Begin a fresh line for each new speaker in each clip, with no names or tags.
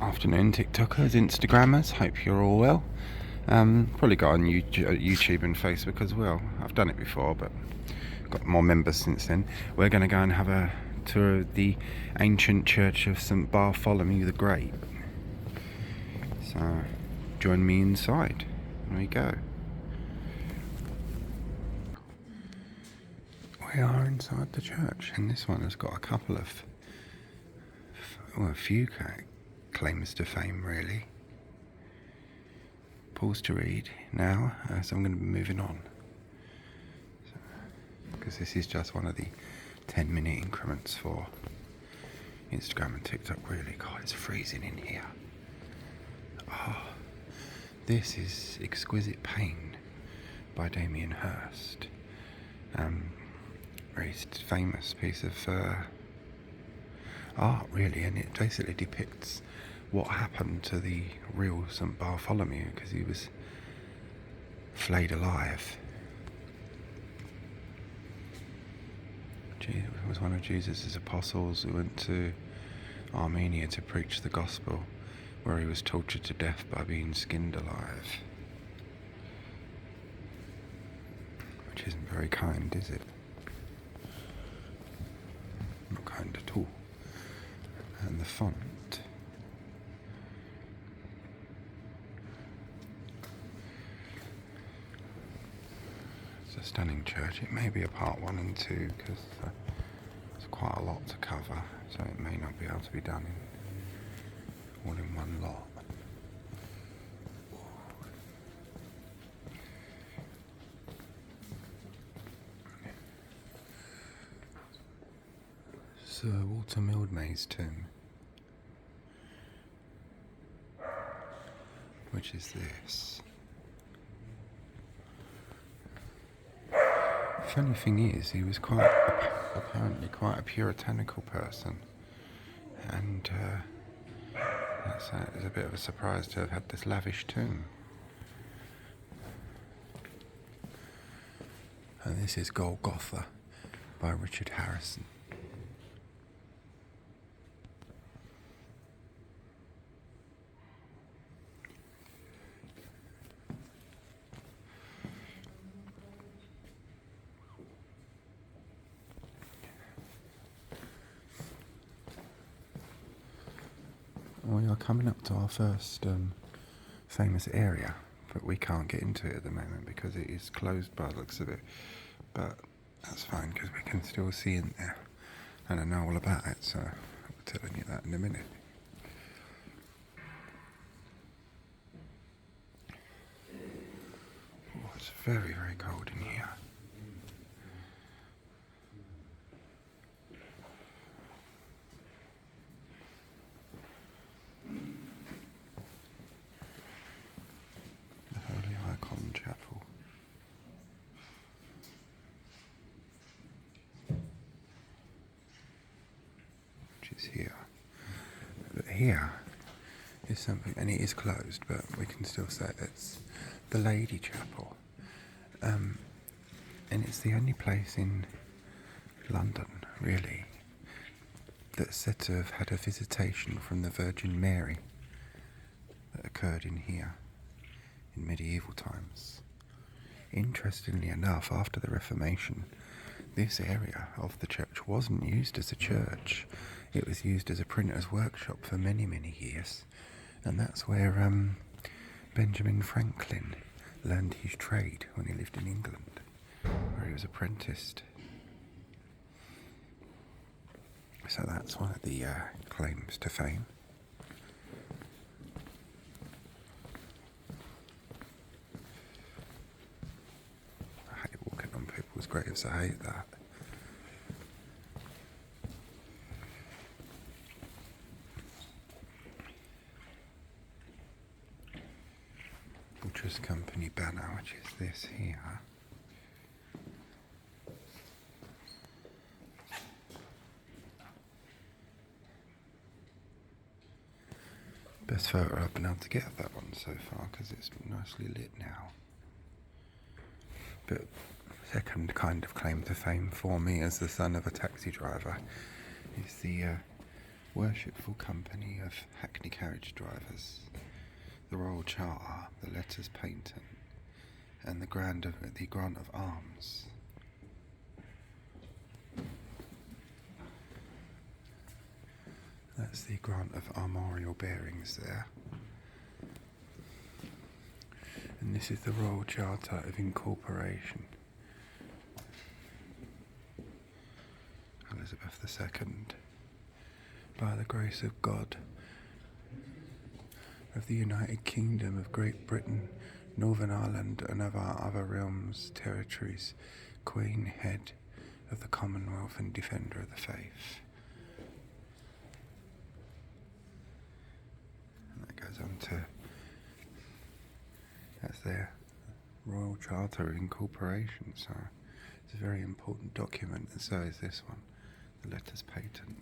Afternoon, TikTokers, Instagrammers. Hope you're all well. Probably got on YouTube and Facebook as well. I've done it before, but got more members since then. We're going to go and have a tour of the ancient church of St. Bartholomew the Great. So, join me inside. There we go. We are inside the church, and this one has got a couple of, a few claims to fame, really. Pause to read now, so I'm going to be moving on. Because this is just one of the 10-minute increments for Instagram and TikTok, really. God, it's freezing in here. Oh, this is Exquisite Pain by Damien Hirst. Very famous piece of art, really, and it basically depicts what happened to the real St. Bartholomew, because he was flayed alive. He was one of Jesus' apostles who went to Armenia to preach the gospel, where he was tortured to death by being skinned alive. Which isn't very kind, is it? Not kind at all. And the font. It's a stunning church. It may be a part 1 and 2 because there's quite a lot to cover, so it may not be able to be done all in one lot. Sir Walter Mildmay's tomb, which is this. Funny thing is, he was apparently quite a puritanical person, and it's a bit of a surprise to have had this lavish tomb. And this is Golgotha by Richard Harrison. We are coming up to our first famous area, but we can't get into it at the moment because it is closed by the looks of it. But that's fine because we can still see in there, and I know all about it, so I'll be telling you that in a minute. Oh, it's very, very cold in here. Chapel. Which is here. But here is something, and it is closed, but we can still say it's the Lady Chapel. And it's the only place in London, really, that's said to have had a visitation from the Virgin Mary that occurred in here in medieval times. Interestingly enough, after the Reformation, this area of the church wasn't used as a church. It was used as a printer's workshop for many, many years, and that's where Benjamin Franklin learned his trade when he lived in England, where he was apprenticed. So that's one of the claims to fame. People's graves, I hate that. Butcher's Company banner, which is this here. Best photo I've been able to get of that one so far because it's nicely lit now. But second kind of claim to fame for me as the son of a taxi driver is the Worshipful company of hackney carriage drivers, the royal charter, the letters patent, and the grant of arms. That's the grant of armorial bearings there. And this is the Royal Charter of Incorporation. Elizabeth II. By the grace of God, of the United Kingdom of Great Britain, Northern Ireland, and of our other realms, territories, Queen, Head of the Commonwealth and Defender of the Faith. And that goes on to, that's their Royal Charter of Incorporation, so it's a very important document, and so is this one, the letters patent.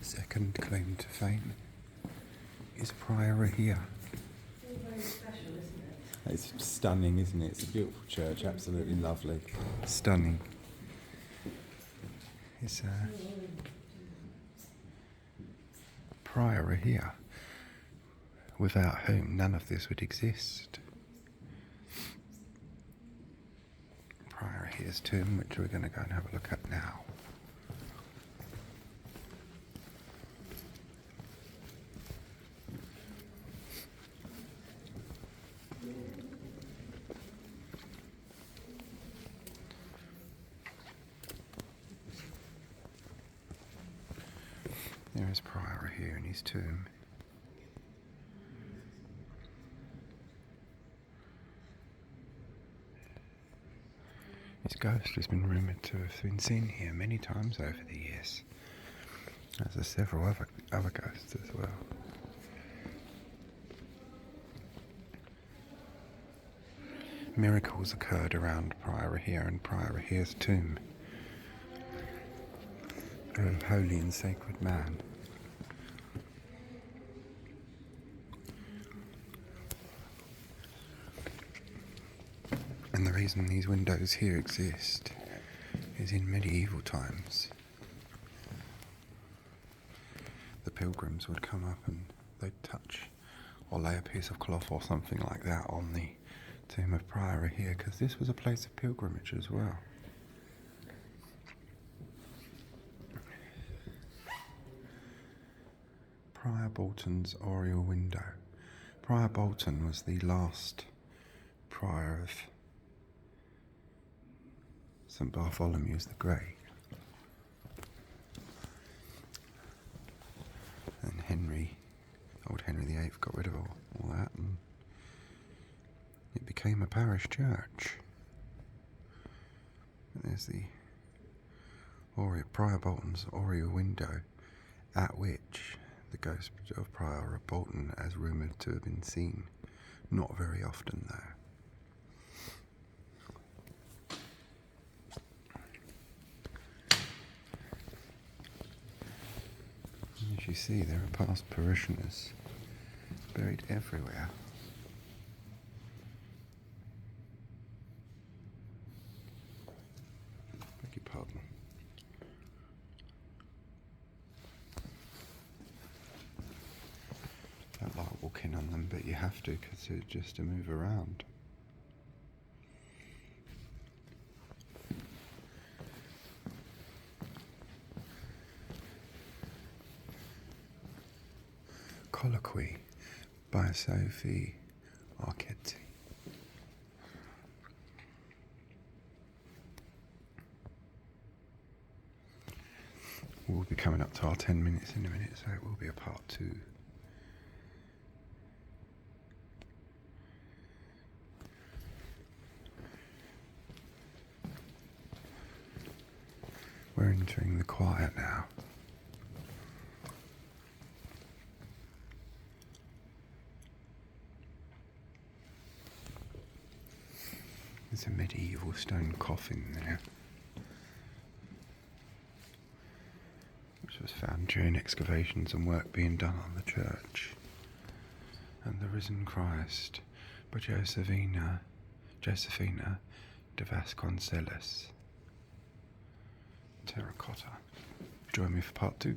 Second claim to fame is Prior Rahere.
It's all very special, isn't it?
It's stunning, isn't it? It's a beautiful church, absolutely lovely. Stunning. It's Prior Rahere, without whom none of this would exist. Prior Rahere's tomb, which we're going to go and have a look at now. There is Prior here in his tomb. His ghost has been rumoured to have been seen here many times over the years, as are several other ghosts as well. Miracles occurred around Prior Rahere and Prior Rahere's tomb. A holy and sacred man. And the reason these windows here exist is in medieval times. The pilgrims would come up and they'd touch or lay a piece of cloth or something like that on the tomb of Prior Rahere, because this was a place of pilgrimage as well. Prior Bolton's Oriel window. Prior Bolton was the last prior of St. Bartholomew the Great. And old Henry VIII got rid of all that, and it became a parish church. And there's the Prior Bolton's Oriel window, at which the ghost of Prior Bolton is rumoured to have been seen. Not very often though. As you see, there are past parishioners buried everywhere. Beg your pardon. Don't like walking on them, but you have to, because it's just to move around. Colloquy by Sophie Arquetti. We'll be coming up to our 10 minutes in a minute, so it will be a part 2. We're entering the quiet now. There's a medieval stone coffin there, which was found during excavations and work being done on the church. And the risen Christ by Josephina de Vasconcelos. terracotta. Join me for part 2.